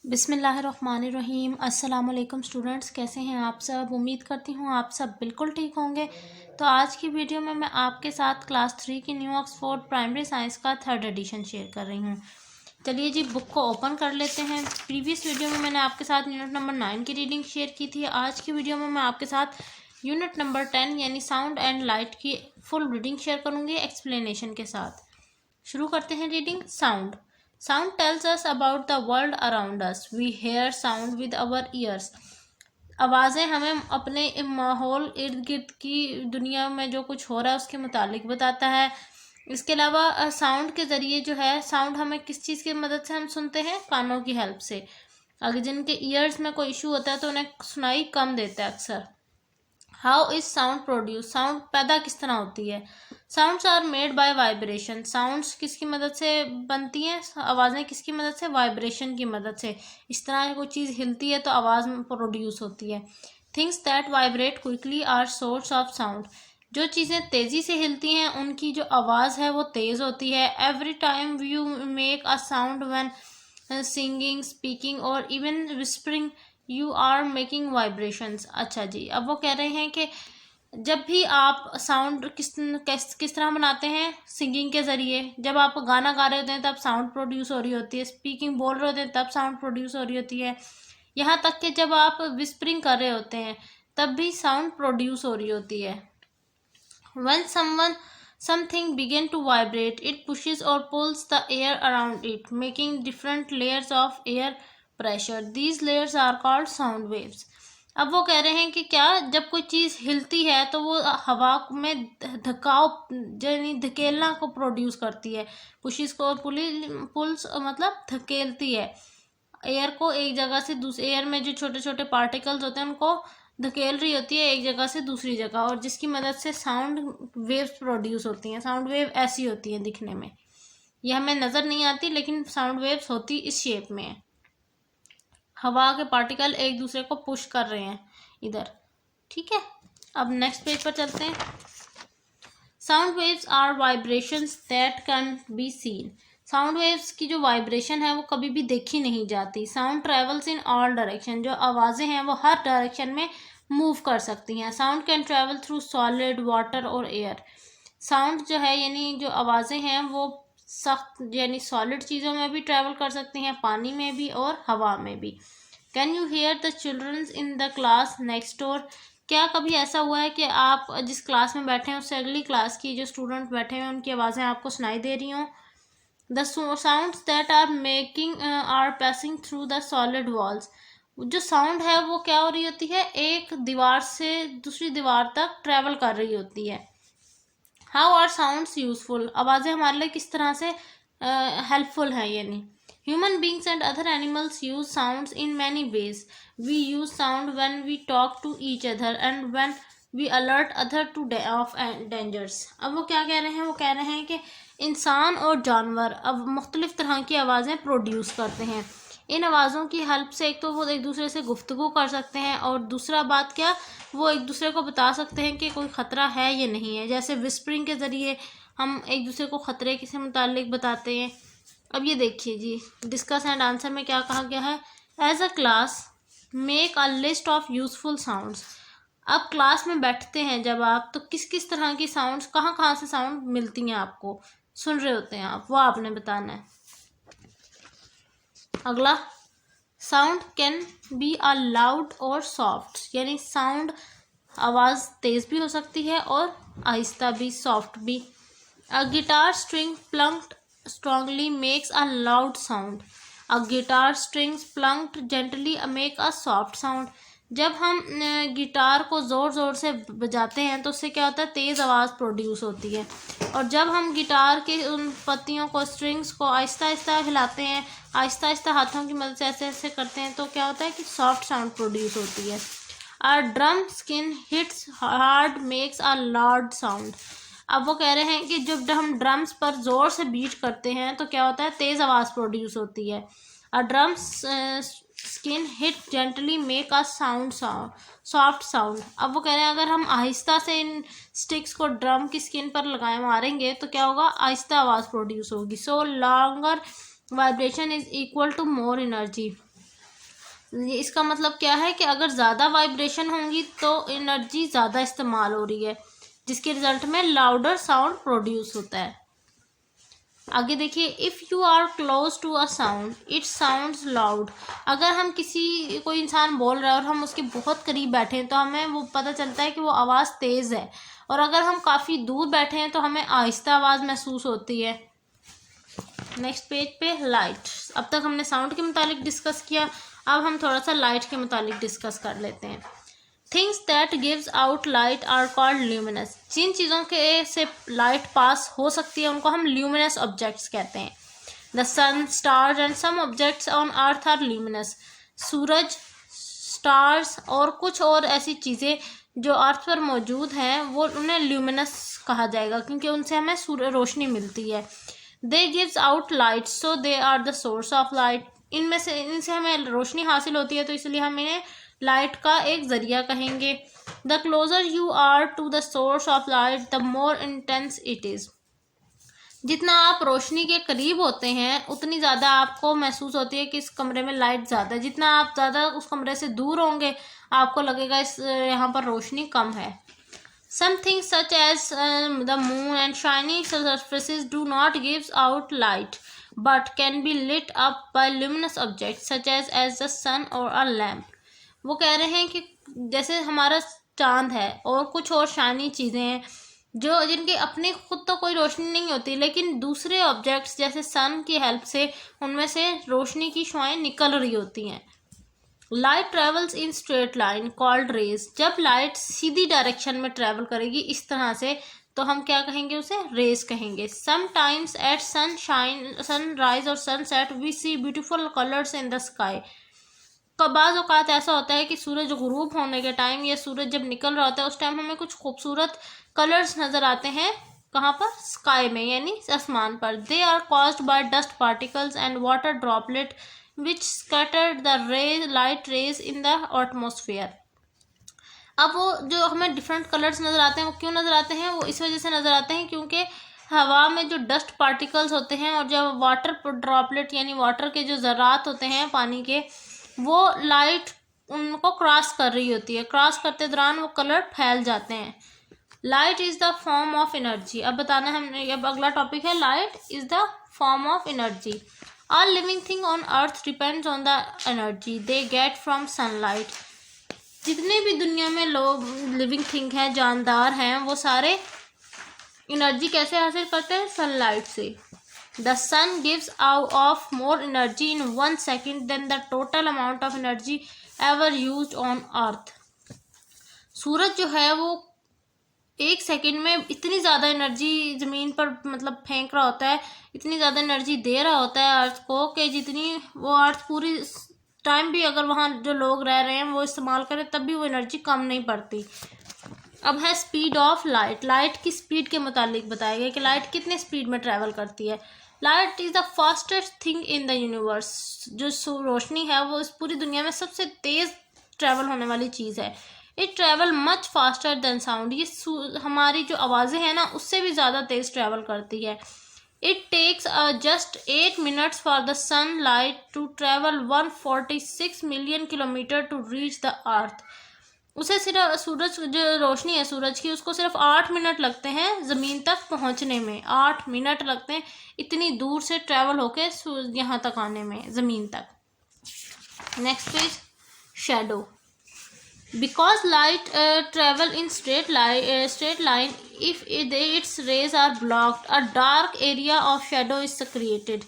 बिस्मिल्लाहिर्रहमानिर्रहीम। अस्सलाम वालेकुम स्टूडेंट्स, कैसे हैं आप सब। उम्मीद करती हूँ आप सब बिल्कुल ठीक होंगे। तो आज की वीडियो में मैं आपके साथ क्लास 3 की न्यू ऑक्सफोर्ड प्राइमरी साइंस का 3rd एडिशन शेयर कर रही हूँ। चलिए जी, बुक को ओपन कर लेते हैं। प्रीवियस वीडियो में मैंने आपके साथ यूनिट नंबर 9 की रीडिंग शेयर की थी। आज की वीडियो में मैं आपके साथ यूनिट नंबर 10 यानी साउंड एंड लाइट की फुल रीडिंग शेयर करूँगी एक्सप्लेनेशन के साथ। शुरू करते हैं reading. Sound Sound tells us about the world around us. We hear sound with our ears. आवाज़ें हमें अपने माहौल इर्द गिर्द की दुनिया में जो कुछ हो रहा है उसके मुतालिक बताता है। इसके अलावा साउंड के ज़रिए जो है, साउंड हमें किस चीज़ की मदद से हम सुनते हैं, कानों की हेल्प से। अगर जिनके ईयर्स में कोई इशू होता है तो उन्हें सुनाई कम देता है अक्सर। How is sound produce, sound पैदा किस तरह होती है। Sounds are made by vibration, sounds किसकी मदद से बनती हैं, आवाज़ें किसकी मदद से, वाइब्रेशन की मदद से। इस तरह कोई चीज़ हिलती है तो आवाज़ प्रोड्यूस होती है। Things that vibrate quickly are source of sound, जो चीज़ें तेज़ी से हिलती हैं उनकी जो आवाज़ है वो तेज़ होती है। Every time you make a sound when singing, speaking और even whispering you are making vibrations. अच्छा जी, अब वो कह रहे हैं कि जब भी आप साउंड किस तरह बनाते हैं, सिंगिंग के ज़रिए। जब आप गाना गा रहे होते हैं तब साउंड प्रोड्यूस हो रही होती है, स्पीकिंग बोल रहे होते हैं तब साउंड प्रोड्यूस हो रही होती है। यहाँ तक कि जब आप विस्परिंग कर रहे होते हैं तब भी साउंड प्रोड्यूस हो रही होती है। When something begin to vibrate, it pushes or pulls the air around it, making different layers of air pressure. These layers are called sound waves. अब वो कह रहे हैं कि क्या, जब कोई चीज़ हिलती है तो वो हवा में धकाव यानी धकेलना को प्रोड्यूस करती है। पुशिस को, पुल्स मतलब धकेलती है एयर को एक जगह से दूसरी। एयर में जो छोटे छोटे पार्टिकल्स होते हैं उनको धकेल रही होती है एक जगह से दूसरी जगह, और जिसकी मदद से साउंड वेव्स प्रोड्यूस होती हैं। साउंड वेव ऐसी होती हैं दिखने में, यह हमें नज़र नहीं आती लेकिन साउंड वेव्स होती इस शेप में है। हवा के पार्टिकल एक दूसरे को पुश कर रहे हैं इधर, ठीक है। अब नेक्स्ट पेज पर चलते हैं। Sound waves are vibrations that can be seen, sound waves की जो वाइब्रेशन है वो कभी भी देखी नहीं जाती। Sound travels in all direction, जो आवाज़ें हैं वो हर डायरेक्शन में मूव कर सकती हैं। Sound can travel through solid, water और एयर। साउंड जो है यानी जो आवाज़ें हैं वो सख्त यानी सॉलिड चीज़ों में भी ट्रेवल कर सकती हैं, पानी में भी और हवा में भी। Can you hear the childrens in the class next door, क्या कभी ऐसा हुआ है कि आप जिस क्लास में बैठे हैं उससे अगली क्लास की जो स्टूडेंट बैठे हैं उनकी आवाज़ें आपको सुनाई दे रही हों। The sounds that are passing through the solid walls, जो साउंड है वो क्या हो रही होती है, एक दीवार से दूसरी दीवार तक ट्रेवल कर रही होती है। हाउ आर साउंड्स यूजफुल, आवाज़ें हमारे लिए किस तरह से हेल्पफुल है। यानी human beings and other animals use sounds in many ways. We use sound when we talk to each other and when we alert other to of dangers. अब वो क्या कह रहे हैं, वो कह रहे हैं कि इंसान और जानवर अब मुख्तलिफ तरह की आवाज़ें प्रोड्यूस करते हैं। इन आवाज़ों की हेल्प से एक तो वो एक दूसरे से गुफ्तगू कर सकते हैं, और दूसरा बात क्या, वो एक दूसरे को बता सकते हैं कि कोई ख़तरा है या नहीं है। जैसे विस्परिंग के ज़रिए हम एक दूसरे को ख़तरे से मुतालिक बताते हैं। अब ये देखिए जी, डिस्कस एंड आंसर में क्या कहा गया है। As a class make a list of useful sounds. अब क्लास में बैठते हैं जब आप, तो किस किस तरह की साउंड्स, कहाँ कहाँ से साउंड मिलती हैं, आपको सुन रहे होते हैं आप, वो आपने बताना है। अगला, sound can be a loud और सॉफ्ट, यानी साउंड आवाज़ तेज़ भी हो सकती है और आहिस्ता भी, सॉफ्ट भी। A guitar string plucked strongly makes a loud sound. A guitar strings plucked gently make a soft sound. जब हम गिटार को ज़ोर ज़ोर से बजाते हैं तो उससे क्या होता है, तेज़ आवाज़ प्रोड्यूस होती है। और जब हम गिटार के उन पत्तियों को, स्ट्रिंग्स को आहिस्ता आहिस्ता हिलाते हैं, आहिस्ता आहिस्ता हाथों की मदद से ऐसे ऐसे करते हैं, तो क्या होता है कि सॉफ्ट साउंड प्रोड्यूस होती है। A drum skin hits hard makes a loud sound. अब वो कह रहे हैं कि जब हम ड्रम्स पर ज़ोर से बीट करते हैं तो क्या होता है, तेज़ आवाज़ प्रोड्यूस होती है। A drum skin hit gently make a soft sound. अब वो कह रहे हैं अगर हम आहिस्ता से इन स्टिक्स को ड्रम की स्किन पर मारेंगे तो क्या होगा, आहिस्ता आवाज़ प्रोड्यूस होगी। So longer vibration is equal to more energy. इसका मतलब क्या है कि अगर ज़्यादा वाइब्रेशन होंगी तो एनर्जी ज़्यादा इस्तेमाल हो रही है, जिसके रिजल्ट में लाउडर साउंड प्रोड्यूस होता है। आगे देखिए, if you are close to a sound it sounds loud. अगर हम कोई इंसान बोल रहा है और हम उसके बहुत करीब बैठे हैं तो हमें वो पता चलता है कि वो आवाज़ तेज़ है, और अगर हम काफ़ी दूर बैठे हैं तो हमें आहिस्ता आवाज़ महसूस होती है। नेक्स्ट पेज पे लाइट। अब तक हमने साउंड के मुतालिक डिस्कस किया, अब हम थोड़ा सा लाइट के मुतालिक डिस्कस कर लेते हैं। Things that gives out light are called luminous. जिन चीज़ों के से लाइट पास हो सकती है उनको हम ल्यूमिनस ऑब्जेक्ट्स कहते हैं। The sun, stars and some objects on earth are luminous. सूरज, स्टार्स और कुछ और ऐसी चीज़ें जो अर्थ पर मौजूद हैं वो उन्हें ल्यूमिनस कहा जाएगा, क्योंकि उनसे हमें रोशनी मिलती है। They gives out light so they are the source of light. इनसे हमें रोशनी हासिल होती है तो इसलिए हम इन्हें लाइट का एक जरिया कहेंगे। The closer you are to the source of light the more intense it is. जितना आप रोशनी के करीब होते हैं उतनी ज़्यादा आपको महसूस होती है कि इस कमरे में लाइट ज़्यादा है। जितना आप ज़्यादा उस कमरे से दूर होंगे आपको लगेगा यहाँ पर रोशनी कम है। Some things such as the moon and shiny surfaces do not give out light but can be lit up by luminous objects such as the sun or a lamp. वो कह रहे हैं कि जैसे हमारा चांद है और कुछ और शाइनी चीज़ें हैं जो जिनकी अपनी खुद तो कोई रोशनी नहीं होती, लेकिन दूसरे ऑब्जेक्ट्स जैसे सन की हेल्प से उनमें से रोशनी की शुआएं निकल रही होती हैं। Light travels in straight line called rays. जब लाइट सीधी डायरेक्शन में ट्रेवल करेगी इस तरह से तो हम क्या कहेंगे, उसे रेज कहेंगे। समटाइम्स एट सनराइज और sunset we see beautiful colours in the sky. बाज़ औक़ात ऐसा होता है कि सूरज गुरूब होने के टाइम या सूरज जब निकल रहा होता है उस टाइम हमें कुछ खूबसूरत कलर्स नज़र आते हैं। कहाँ पर? स्काई में, यानी आसमान पर। They are caused by dust particles and water droplet which scattered the light rays in the atmosphere. अब वो जो हमें डिफरेंट कलर्स नज़र आते हैं वो क्यों नज़र आते हैं? वो इस वजह से नज़र आते हैं क्योंकि हवा में जो डस्ट पार्टिकल्स होते हैं और जब वाटर ड्रॉपलेट यानी वाटर के जो ज़रात होते हैं पानी के, वो लाइट उनको क्रॉस कर रही होती है। क्रॉस करते दौरान वो कलर फैल जाते हैं। Light is the form of energy. अब बताना हमने, अब अगला टॉपिक है light is the form of energy. All living thing on earth depends on the energy they get from sunlight. जितने भी दुनिया में लोग लिविंग थिंग हैं, जानदार हैं, वो सारे एनर्जी कैसे हासिल करते हैं? सनलाइट से। The sun gives out of more energy in 1 second than the total amount of energy ever used on earth. सूरज जो है वो 1 सेकंड में इतनी ज़्यादा एनर्जी ज़मीन पर मतलब फेंक रहा होता है, इतनी ज़्यादा एनर्जी दे रहा होता है अर्थ को कि जितनी वो अर्थ पूरी टाइम भी अगर वहाँ जो लोग रह रहे हैं वो इस्तेमाल करें तब भी वो एनर्जी कम नहीं पड़ती। अब है स्पीड ऑफ लाइट। लाइट की स्पीड के मुतालिक बताया गया कि लाइट कितने स्पीड में ट्रैवल करती है। Light is the fastest thing in the universe. जो रोशनी है वो इस पूरी दुनिया में सबसे तेज़ ट्रैवल होने वाली चीज़ है। It travel much faster than sound. ये हमारी जो आवाज़ें हैं ना उससे भी ज़्यादा तेज़ ट्रैवल करती है। It takes just 8 minutes for the sun light to travel 146 million kilometre to reach the earth. उसे सिर्फ सूरज जो रोशनी है सूरज की उसको सिर्फ 8 मिनट लगते हैं ज़मीन तक पहुंचने में। 8 मिनट लगते हैं इतनी दूर से ट्रैवल होके यहाँ तक आने में, ज़मीन तक। Next page, shadow. Because light travel in straight line, if its rays are blocked, a dark area of shadow is created.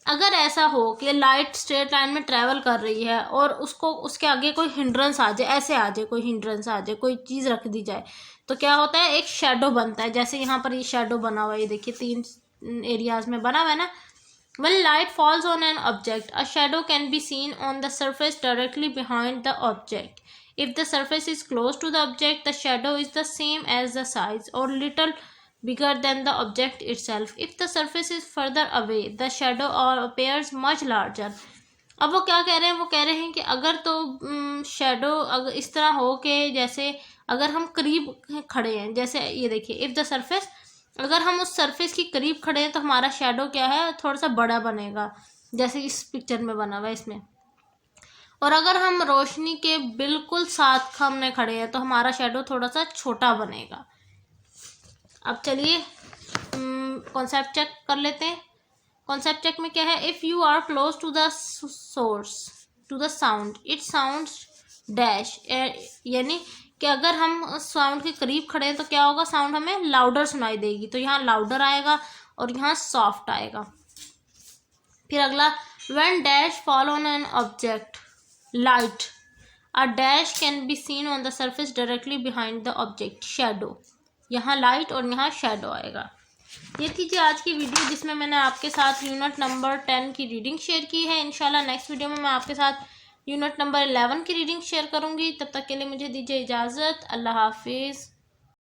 अगर ऐसा हो कि लाइट स्ट्रेट लाइन में ट्रैवल कर रही है और उसको उसके आगे कोई हिंड्रेंस आ जाए, ऐसे आ जाए, कोई हिंड्रेंस आ जाए, कोई चीज़ रख दी जाए, तो क्या होता है? एक शेडो बनता है। जैसे यहाँ पर ये शेडो बना हुआ है, ये देखिए 3 एरियाज में बना हुआ है ना। When light falls on an object, a shadow can be seen on the surface directly behind the object. If the surface is close to the object, the shadow is the same as the size or little bigger than the object itself. If the surface is further away, the shadow appears much larger. अब वो क्या कह रहे हैं? वो कह रहे हैं कि अगर तो शेडो अगर इस तरह हो कि जैसे अगर हम करीब खड़े हैं, जैसे ये देखिए, इफ़ द सरफेस, अगर हम उस सरफेस की करीब खड़े हैं तो हमारा शेडो क्या है? थोड़ा सा बड़ा बनेगा, जैसे इस पिक्चर में बना हुआ है इसमें। और अगर हम रोशनी के बिल्कुल साथ हमने खड़े हैं तो हमारा शेडो थोड़ा सा छोटा बनेगा। अब चलिए कॉन्सेप्ट चेक कर लेते हैं। कॉन्सेप्ट चेक में क्या है, if you are close to the source to the sound it sounds dash, यानी कि अगर हम साउंड के करीब खड़े हैं तो क्या होगा, साउंड हमें लाउडर सुनाई देगी। तो यहाँ लाउडर आएगा और यहाँ सॉफ्ट आएगा। फिर अगला, when dash fall on an object light a dash can be scene on the surface directly behind the object shadow. यहाँ लाइट और यहाँ शैडो आएगा। ये थी जी आज की वीडियो जिसमें मैंने आपके साथ यूनिट नंबर 10 की रीडिंग शेयर की है। इंशाल्लाह नेक्स्ट वीडियो में मैं आपके साथ यूनिट नंबर 11 की रीडिंग शेयर करूंगी। तब तक के लिए मुझे दीजिए इजाज़त। अल्लाह हाफिज़।